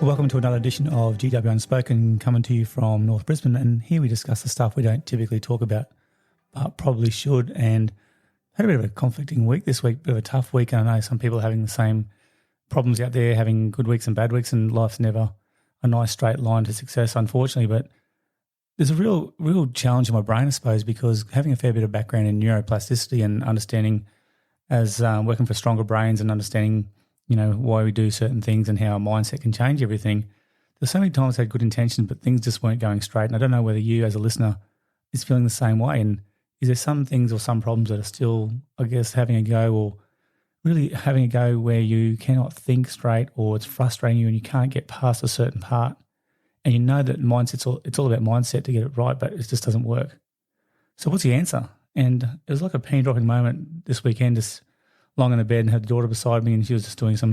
Welcome to another edition of GW Unspoken, coming to you from North Brisbane, and here we discuss the stuff we don't typically talk about, but probably should. And had a bit of a conflicting week this week, bit of a tough week, and I know some people are having the same problems out there, having good weeks and bad weeks, and life's never a nice straight line to success, unfortunately. But there's a real challenge in my brain, I suppose, because having a fair bit of background in neuroplasticity and understanding as working for stronger brains and understanding why we do certain things and how our mindset can change everything. There's so many times I had good intentions, but things just weren't going straight. And I don't know whether you as a listener is feeling the same way. And is there some things or some problems that are still, I guess, having a go, or really having a go where you cannot think straight, or it's frustrating you and you can't get past a certain part. And you know that it's all about mindset to get it right, but it just doesn't work. So what's the answer? And it was like a penny dropping moment this weekend, just lying in the bed and had the daughter beside me, and she was just doing we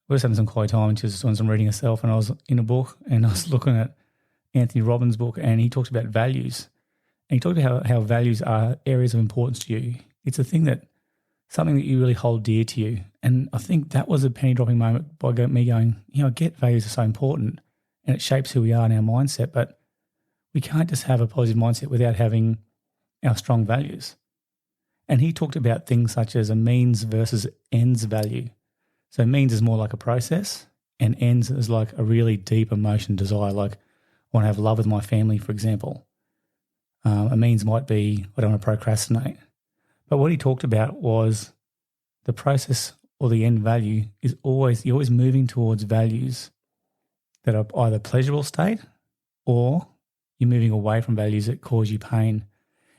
were just having some quiet time, and she was just doing some reading herself, and I was in a book and I was looking at Anthony Robbins' book, and he talks about values. And he talked about how values are areas of importance to you. It's something that you really hold dear to you. And I think that was a penny dropping moment by me going, I get values are so important and it shapes who we are in our mindset, but we can't just have a positive mindset without having our strong values. And he talked about things such as a means versus ends value. So means is more like a process, and ends is like a really deep emotion, desire, like I want to have love with my family, for example. A means might be I don't want to procrastinate. But what he talked about was the process or the end value is you're always moving towards values that are either pleasurable state, or you're moving away from values that cause you pain.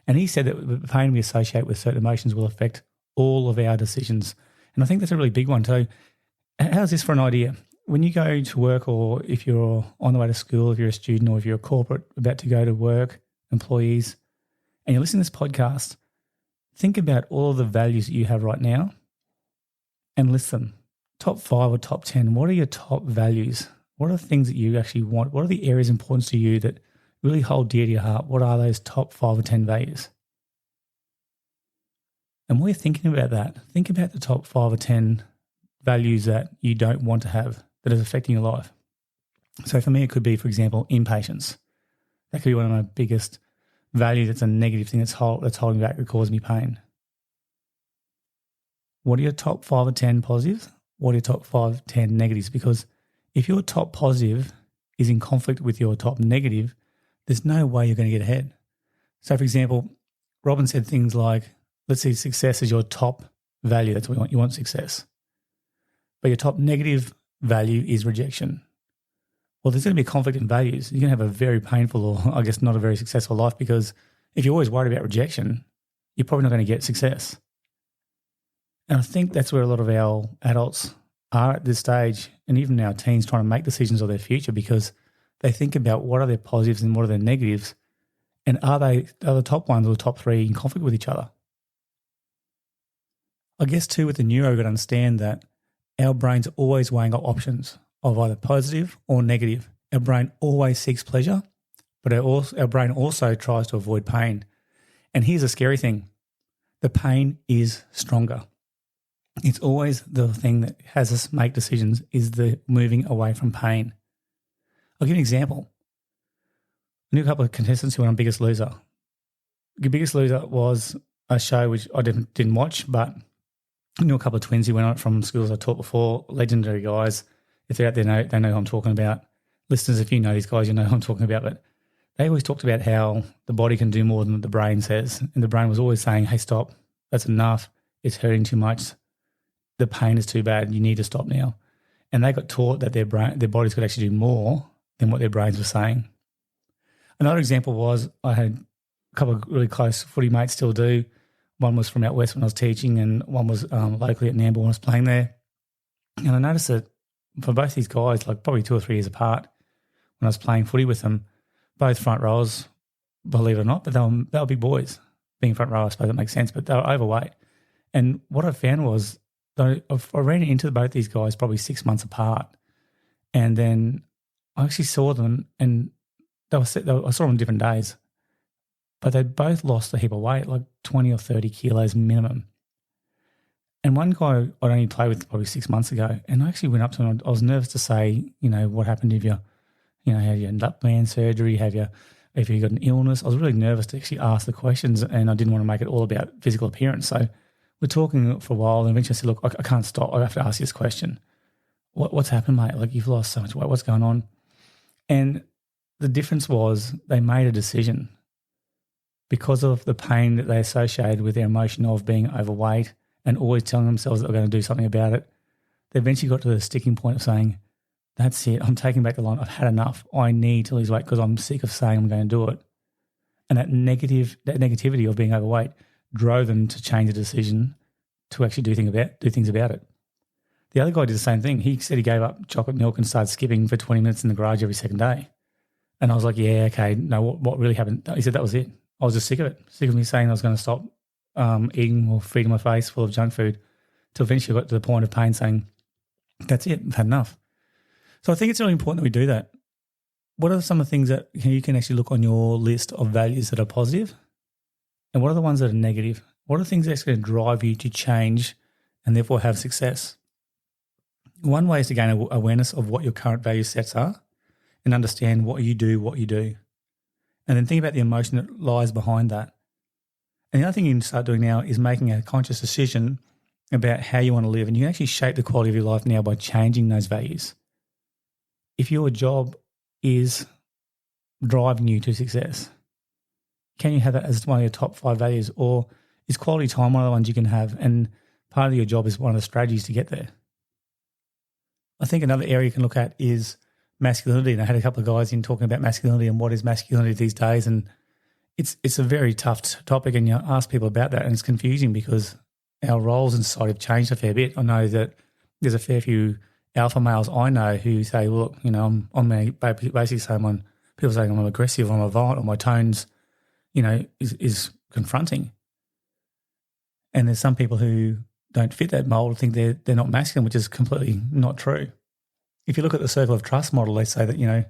And he said that the pain we associate with certain emotions will affect all of our decisions. And I think that's a really big one too. How's this for an idea? When you go to work, or if you're on the way to school, if you're a student, or if you're a corporate about to go to work, employees, and you're listening to this podcast, think about all of the values that you have right now and list them. Top 5 or top 10. What are your top values? What are the things that you actually want? What are the areas of importance to you that really hold dear to your heart? What are those top 5 or 10 values? And while you're thinking about that, think about the top 5 or 10 values that you don't want to have that is affecting your life. So for me, it could be, for example, impatience. That could be one of my biggest values. That's a negative thing that's holding back, that causes me pain. What are your top 5 or 10 positives? What are your top 5 or 10 negatives? Because if your top positive is in conflict with your top negative, there's no way you're going to get ahead. So, for example, Robin said things like, let's say success is your top value. That's what you want. You want success. But your top negative value is rejection. Well, there's going to be a conflict in values. You're going to have a very painful, or I guess not a very successful life, because if you're always worried about rejection, you're probably not going to get success. And I think that's where a lot of our adults are at this stage, and even our teens trying to make decisions of their future, because they think about what are their positives and what are their negatives, and are the top ones or the top 3 in conflict with each other? I guess too with the neuro, we've got to understand that our brain's are always weighing up options of either positive or negative. Our brain always seeks pleasure, but our brain also tries to avoid pain. And here's a scary thing. The pain is stronger. It's always the thing that has us make decisions, is the moving away from pain. I'll give you an example. I knew a couple of contestants who went on Biggest Loser. The Biggest Loser was a show which I didn't watch, but I knew a couple of twins who went on it from schools I taught before, legendary guys. If they're out there, they know who I'm talking about. Listeners, if you know these guys, you know who I'm talking about. But they always talked about how the body can do more than the brain says. And the brain was always saying, hey, stop, that's enough. It's hurting too much. The pain is too bad. You need to stop now. And they got taught that their bodies could actually do more than what their brains were saying. Another example was I had a couple of really close footy mates, still do. One was from out west when I was teaching, and one was locally at Nambour when I was playing there. And I noticed that for both these guys, like probably 2 or 3 years apart, when I was playing footy with them, both front rowers, believe it or not, but they were big boys. Being front row, I suppose that makes sense, but they were overweight. And what I found was, I ran into both these guys probably 6 months apart, and then I actually saw them, and I saw them on different days, but they both lost a heap of weight, like 20 or 30 kilos minimum. And And one guy I'd only played with probably 6 months ago, and I actually went up to him. I was nervous to say, what happened if have you ended up man surgery? If you got an illness? I was really nervous to actually ask the questions, and I didn't want to make it all about physical appearance. So we're talking for a while, and eventually I said, look, I can't stop. I have to ask you this question. What's happened, mate? Like, you've lost so much weight. What's going on? And the difference was they made a decision because of the pain that they associated with their emotion of being overweight and always telling themselves that they're going to do something about it. They eventually got to the sticking point of saying, that's it, I'm taking back the line. I've had enough. I need to lose weight because I'm sick of saying I'm going to do it. And that negativity of being overweight drove them to change the decision to actually do things about it. The other guy did the same thing. He said he gave up chocolate milk and started skipping for 20 minutes in the garage every second day. And I was like, yeah, okay, no, what really happened? He said that was it. I was just sick of it. Sick of me saying I was going to stop eating or feeding my face full of junk food, till eventually I got to the point of pain saying, that's it, I've had enough. So I think it's really important that we do that. What are some of the things that you can actually look on your list of values that are positive? And what are the ones that are negative? What are the things that's going to drive you to change and therefore have success? One way is to gain awareness of what your current value sets are and understand what you do. And then think about the emotion that lies behind that. And the other thing you can start doing now is making a conscious decision about how you want to live. And you can actually shape the quality of your life now by changing those values. If your job is driving you to success, can you have that as one of your top 5 values? Or is quality time one of the ones you can have? And part of your job is one of the strategies to get there. I think another area you can look at is masculinity. And I had a couple of guys in talking about masculinity and what is masculinity these days. And it's a very tough topic, and you ask people about that and it's confusing because our roles in society have changed a fair bit. I know that there's a fair few alpha males I know who say, well, look, I'm basically saying people saying I'm aggressive, I'm violent, or my tones, is confronting. And there's some people who don't fit that mold, think they're not masculine, which is completely not true. If you look at the circle of trust model, they say that,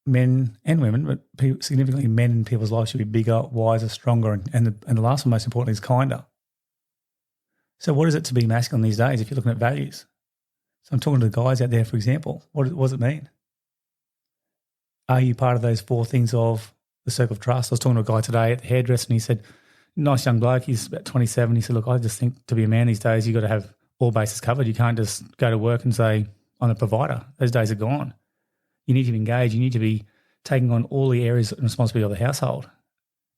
men and women, but significantly men in people's lives should be bigger, wiser, stronger, and the last one, most importantly, is kinder. So what is it to be masculine these days if you're looking at values? So I'm talking to the guys out there, for example. What does it mean? Are you part of those 4 things of the circle of trust? I was talking to a guy today at the hairdresser and he said, nice young bloke, he's about 27. He said, look, I just think to be a man these days, you've got to have all bases covered. You can't just go to work and say, I'm a provider. Those days are gone. You need to be engaged. You need to be taking on all the areas and responsibility of the household.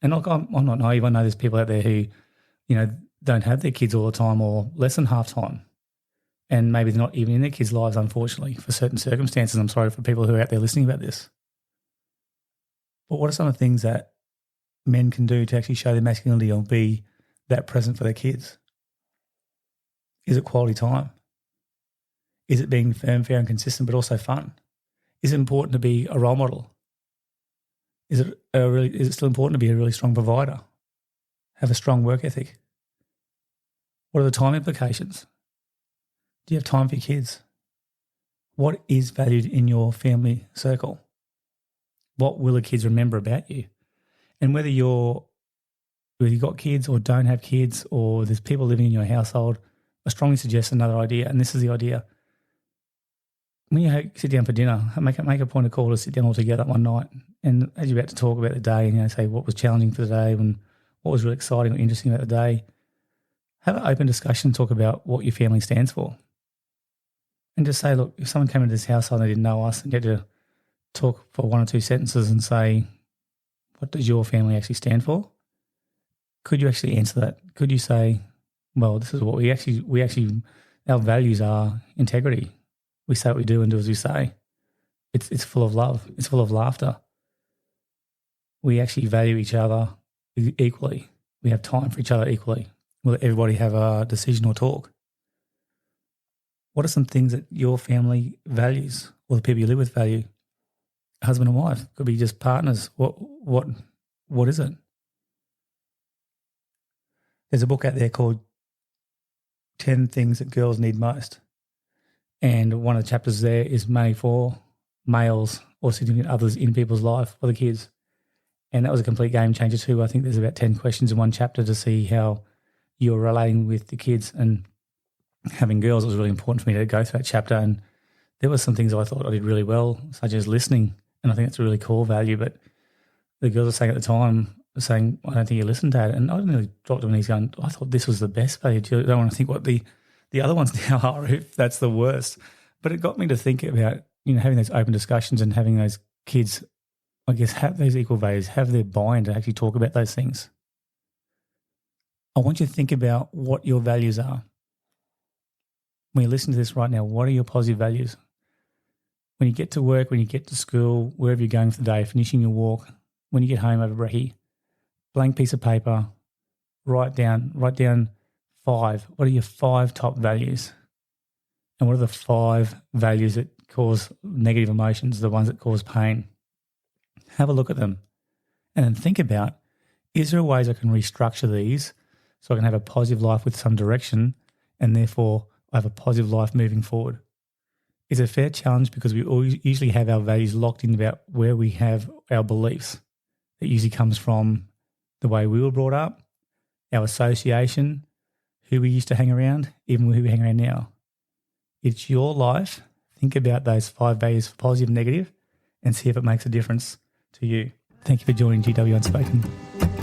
And look, I'm not naive. I know there's people out there who, don't have their kids all the time or less than half time. And maybe they're not even in their kids' lives, unfortunately, for certain circumstances. I'm sorry for people who are out there listening about this. But what are some of the things that men can do to actually show their masculinity or be that present for their kids? Is it quality time? Is it being firm, fair and consistent but also fun? Is it important to be a role model? Is it still important to be a really strong provider? Have a strong work ethic? What are the time implications? Do you have time for your kids? What is valued in your family circle? What will the kids remember about you? And whether you've got kids or don't have kids or there's people living in your household, I strongly suggest another idea, and this is the idea. When you sit down for dinner, make a point of call to sit down all together one night, and as you're about to talk about the day and say what was challenging for the day and what was really exciting or interesting about the day, have an open discussion, talk about what your family stands for. And just say, look, if someone came into this household and they didn't know us and get to talk for 1 or 2 sentences and say, what does your family actually stand for? Could you actually answer that? Could you say, well, this is what we actually, our values are integrity. We say what we do and do as we say. It's full of love. It's full of laughter. We actually value each other equally. We have time for each other equally. Will everybody have a decision or talk? What are some things that your family values or the people you live with value? Husband and wife, could be just partners. What is it? There's a book out there called 10 Things That Girls Need Most. And one of the chapters there is money for males or significant others in people's life for the kids. And that was a complete game changer too. I think there's about 10 questions in one chapter to see how you're relating with the kids. And having girls, it was really important for me to go through that chapter. And there were some things I thought I did really well, such as listening. And I think that's a really core value. But the girls were saying at the time, I don't think you listened, Dad. And I didn't really drop to him and he's going, I thought this was the best value. I don't want to think what the other ones now are, if that's the worst. But it got me to think about, having those open discussions and having those kids, I guess, have those equal values, have their buy-in to actually talk about those things. I want you to think about what your values are. When you listen to this right now, what are your positive values? When you get to work, when you get to school, wherever you're going for the day, finishing your walk, when you get home over brekkie, blank piece of paper, write down 5. What are your 5 top values? And what are the 5 values that cause negative emotions, the ones that cause pain? Have a look at them and then think about, is there ways I can restructure these so I can have a positive life with some direction and therefore I have a positive life moving forward? It's a fair challenge because we usually have our values locked in about where we have our beliefs. It usually comes from the way we were brought up, our association, who we used to hang around, even who we hang around now. It's your life. Think about those 5 values for positive and negative and see if it makes a difference to you. Thank you for joining GW Unspoken.